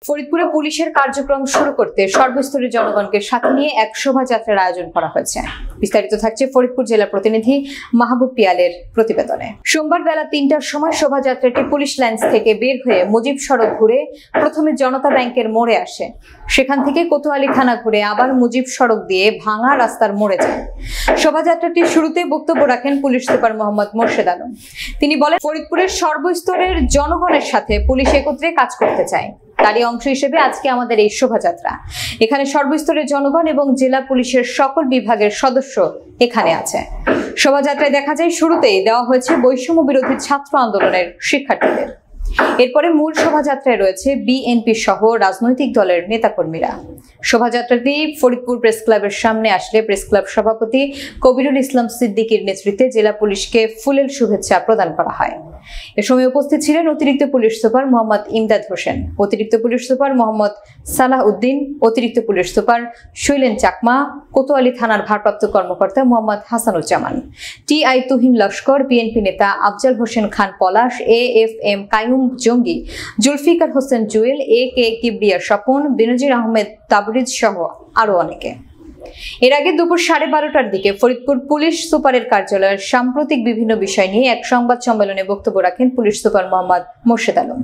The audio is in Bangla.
ফরিদপুরে পুলিশের কার্যক্রম শুরু করতে সর্বস্তরের জনগণকে সাথে নিয়ে এক শোভাযাত্রার আয়োজন করা হয়েছে। বিস্তারিত থাকছে ফরিদপুর জেলা প্রতিনিধি মাহবুব পিয়ালের প্রতিবেদনে। সোমবার বেলা ৩টার সময় শোভাযাত্রাটি পুলিশ লাইন্স থেকে বের হয়ে মুজিব সড়ক ঘুরে প্রথমে জনতা ব্যাংকের মোড়ে আসে। সেখান থেকে কোতোয়ালি থানা ঘুরে আবার মুজিব সড়ক দিয়ে ভাঙা রাস্তার মোড়ে যায়। শোভাযাত্রাটির শুরুতে বক্তব্য রাখেন পুলিশ সুপার মোহাম্মদ মোর্শেদ আলম। তিনি বলেন, ফরিদপুরের সর্বস্তরের জনগণের সাথে পুলিশ একত্রে কাজ করতে চায়। তারই অংশ হিসেবে আজকে আমাদের এই শোভাযাত্রা। এখানে সর্বস্তরের জনগণ এবং জেলা পুলিশের সকল বিভাগের সদস্য এখানে আছে। শোভাযাত্রায় দেখা যায় শুরুতেই দেওয়া হয়েছে বৈষম্য বিরোধী ছাত্র আন্দোলনের শিক্ষার্থীদের। এরপরে মূল শোভাযাত্রায় রয়েছে বিএনপি সহ রাজনৈতিক দলের নেতাকর্মীরা। শোভাযাত্রাটি ফরিদপুর প্রেস ক্লাবের সামনে আসলে প্রেস ক্লাব সভাপতি কবিরুল ইসলাম সিদ্দিকীর নেতৃত্বে জেলা পুলিশকে ফুলেল শুভেচ্ছা প্রদান করা হয়। এ সময় উপস্থিত ছিলেন অতিরিক্ত পুলিশ সুপার মোহাম্মদ ইমদাদ হোসেন, অতিরিক্ত পুলিশ সুপার মোহাম্মদ সালাহ উদ্দিন, অতিরিক্ত পুলিশ সুপার শৈলেন চাকমা, কোতোয়ালি থানার ভারপ্রাপ্ত কর্মকর্তা মোহাম্মদ হাসানুজ্জামান, টিআই তুহিন লস্কর, বিএনপি নেতা আফজাল হোসেন খান পলাশ, এএফএম কাইয়ুম জঙ্গি, জুলফিকার হোসেন জুয়েল, একে কিবরিয়া স্বপন, বেনজির আহমেদ তাবরিজ সহ আরো অনেকে। এর আগে দুপুর 12:30টার দিকে ফরিদপুর পুলিশ সুপারের কার্যালয়ের সাম্প্রতিক বিভিন্ন বিষয় নিয়ে এক সংবাদ সম্মেলনে বক্তব্য রাখেন পুলিশ সুপার মোহাম্মদ মোর্শেদ আলম।